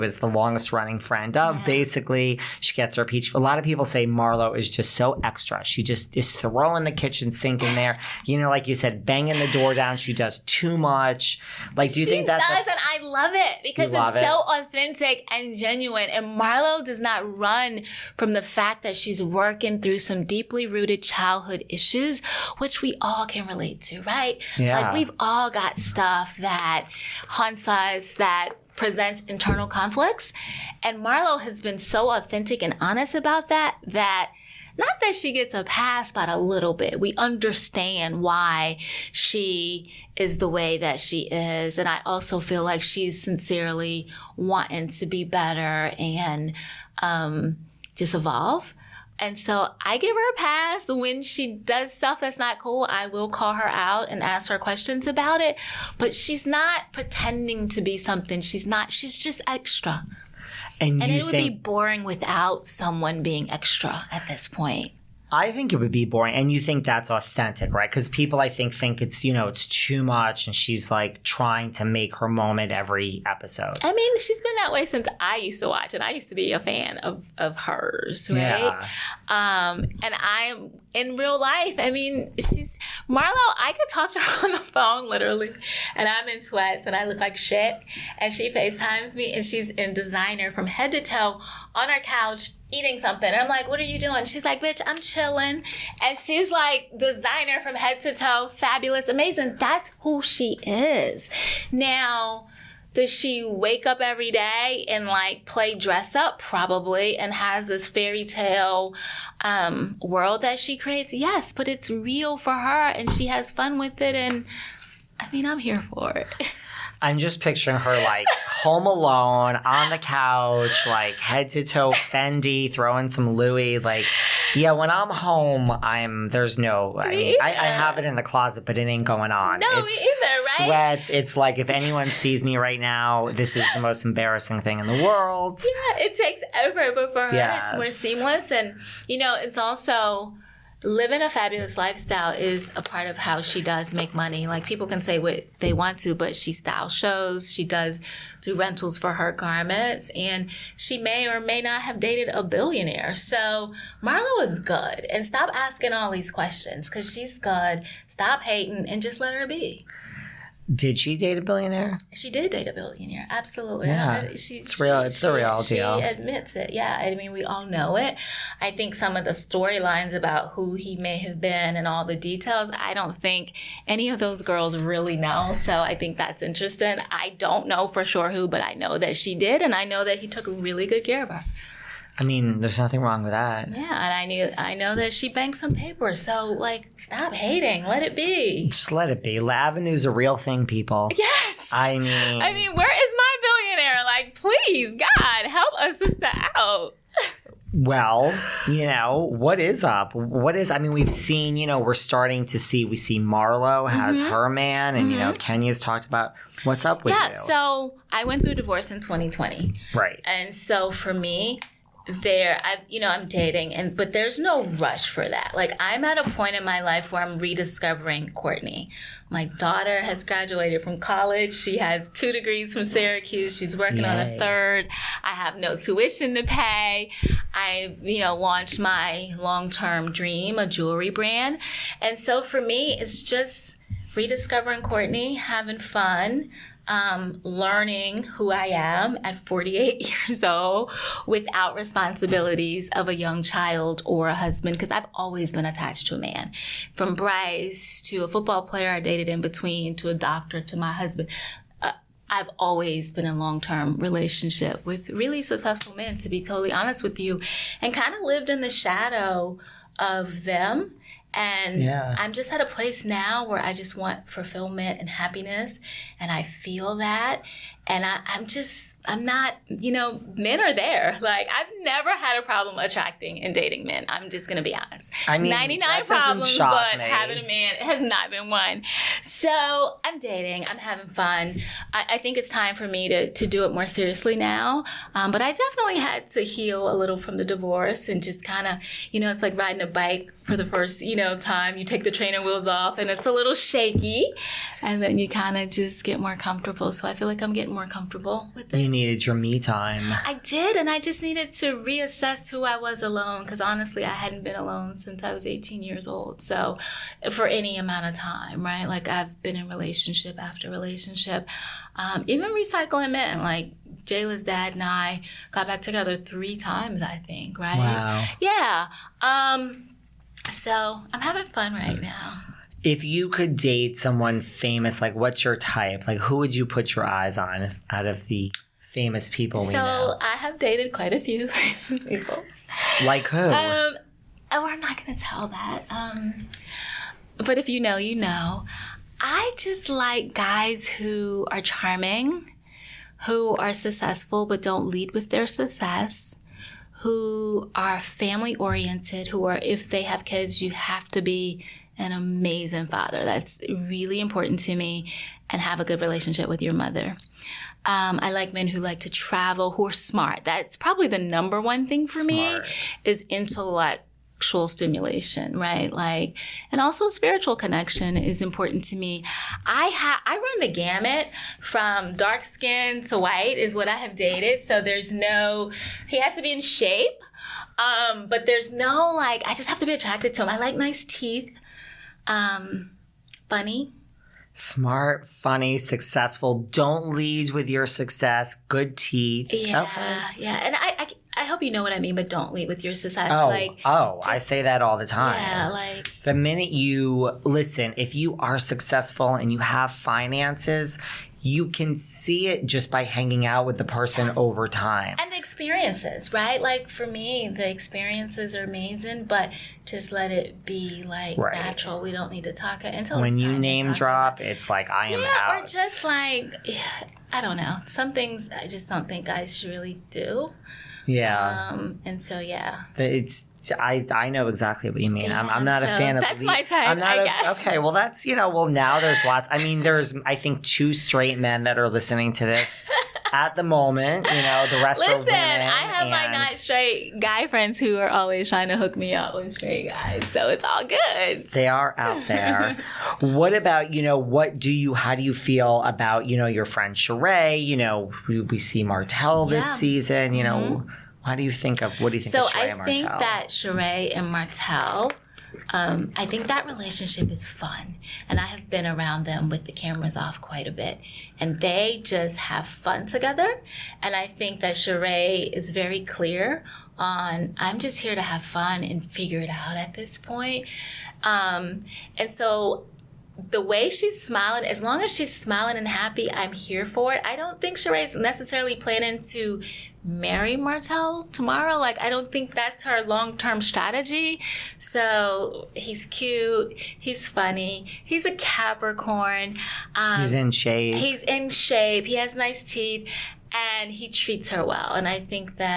was the longest running friend of. Basically, she gets her peach. A lot of people say Marlo is just so extra. She just is throwing the kitchen sink in there. You know, like you said, banging the door down. She does too much. Like, do you think that's... She does, and I love it because it's so authentic and genuine. And Marlo does not run from the fact that she's working through some deeply rooted childhood issues, which we all can relate to, right? Yeah. Like, we've all got stuff that haunts us, that presents internal conflicts. And Marlo has been so authentic and honest about that not that she gets a pass, but a little bit. We understand why she is the way that she is. And I also feel like she's sincerely wanting to be better and just evolve. And so I give her a pass. When she does stuff that's not cool, I will call her out and ask her questions about it. But she's not pretending to be something she's not. She's just extra. And it would be boring without someone being extra at this point. I think it would be boring. And you think that's authentic, right? Because people, I think it's, you know, it's too much. And she's like trying to make her moment every episode. I mean, she's been that way since I used to watch. And I used to be a fan of hers, right? Yeah. And I'm in real life. I mean, Marlo, I could talk to her on the phone, literally. And I'm in sweats and I look like shit. And she FaceTimes me and she's in designer from head to toe on her couch, eating something. And I'm like, what are you doing? She's like, bitch, I'm chilling. And she's like, designer from head to toe, fabulous, amazing. That's who she is. Now, does she wake up every day and like play dress up? Probably. And has this fairy tale world that she creates? Yes, but it's real for her and she has fun with it. And I mean, I'm here for it. I'm just picturing her like home alone on the couch, like head to toe Fendi, throwing some Louis. Like, yeah, when I'm home, I have it in the closet, but it ain't going on. No, it's me either, right? Sweats. It's like if anyone sees me right now, this is the most embarrassing thing in the world. Yeah, it takes effort, but for her, it's more seamless. And, you know, it's also... living a fabulous lifestyle is a part of how she does make money. Like, people can say what they want to, but she styles shows. She does do rentals for her garments. And she may or may not have dated a billionaire. So Marlo is good. And stop asking all these questions because she's good. Stop hating and just let her be. Did she date a billionaire? She did date a billionaire. Absolutely. Yeah. It's real. It's the real deal. She admits it. Yeah. I mean, we all know it. I think some of the storylines about who he may have been and all the details, I don't think any of those girls really know. So I think that's interesting. I don't know for sure who, but I know that she did. And I know that he took really good care of her. I mean, there's nothing wrong with that. Yeah, and I know that she banked some paper. So, like, stop hating. Let it be. Just let it be. Avenue's a real thing, people. Yes. I mean, where is my billionaire? Like, please, God, help us sister out. Well, you know, what is up? We've seen, you know, we see Marlo has her man, and, you know, Kenya's talked about what's up with you. Yeah, so I went through divorce in 2020. Right. And so for me, I'm dating, but there's no rush for that. Like, I'm at a point in my life where I'm rediscovering Courtney. My daughter has graduated from college. She has 2 degrees from Syracuse. She's working on a 3rd. I have no tuition to pay. I, launched my long-term dream, a jewelry brand. And so for me, it's just rediscovering Courtney, having fun, learning who I am at 48 years old without responsibilities of a young child or a husband, because I've always been attached to a man. From Bryce to a football player I dated in between to a doctor to my husband. I've always been in a long-term relationship with really successful men, to be totally honest with you, and kind of lived in the shadow of them. And I'm just at a place now where I just want fulfillment and happiness. And I feel that. And I'm not, men are there. Like, I've never had a problem attracting and dating men. I'm just going to be honest. I mean, 99 problems, but having a man has not been one. So I'm dating. I'm having fun. I think it's time for me to do it more seriously now. But I definitely had to heal a little from the divorce and just kind of, it's like riding a bike for the first, time. You take the trainer wheels off and it's a little shaky, and then you kind of just get more comfortable. So I feel like I'm getting more comfortable with it. You needed your me time. I did, and I just needed to reassess who I was alone, because honestly, I hadn't been alone since I was 18 years old. So for any amount of time, right? Like, I've been in relationship after relationship, even recycling men. Like, Jayla's dad and I got back together 3 times, I think, right? Wow. Yeah. So I'm having fun right now. If you could date someone famous, like, what's your type? Like, who would you put your eyes on out of the famous people we know? So I have dated quite a few people. Like who? I'm not going to tell that. But if you know, you know. I just like guys who are charming, who are successful but don't lead with their success, who are family-oriented, who are, if they have kids, you have to be an amazing father. That's really important to me, and have a good relationship with your mother. I like men who like to travel, who are smart. That's probably the number one thing for me, is intellectual stimulation, right? Like, and also spiritual connection is important to me. I run the gamut from dark skin to white is what I have dated. So he has to be in shape, but there's no, like, I just have to be attracted to him. I like nice teeth, funny. Smart, funny, successful. Don't lead with your success. Good teeth. Yeah, okay. Yeah. And I hope you know what I mean, but don't lead with your success. I say that all the time. Yeah, like, the minute if you are successful and you have finances, you can see it just by hanging out with the person over time. And the experiences, right? Like, for me, the experiences are amazing, but just let it be, like, natural. We don't need to talk until when you name drop, it's like, I am out. Or just, like, I don't know. Some things I just don't think guys should really do. Yeah. And so, yeah. I know exactly what you mean. Yeah, I'm not a fan of... That's my type, I guess. Okay, well, that's, now there's lots. I mean, there's, I think, 2 straight men that are listening to this at the moment. The rest are women. Listen, I have my not straight guy friends who are always trying to hook me up with straight guys, so it's all good. They are out there. What about, how do you feel about, your friend Shereé? We see Martell this season, what do you think of Shereé and Martell? So I think that Shereé and Martell, I think that relationship is fun. And I have been around them with the cameras off quite a bit. And they just have fun together. And I think that Shereé is very clear on, I'm just here to have fun and figure it out at this point. And so the way she's smiling, as long as she's smiling and happy, I'm here for it. I don't think Shereé's necessarily planning to marry Martell tomorrow. Like, I don't think that's her long-term strategy. So he's cute. He's funny. He's a Capricorn. He's in shape. He has nice teeth, and he treats her well. And I think that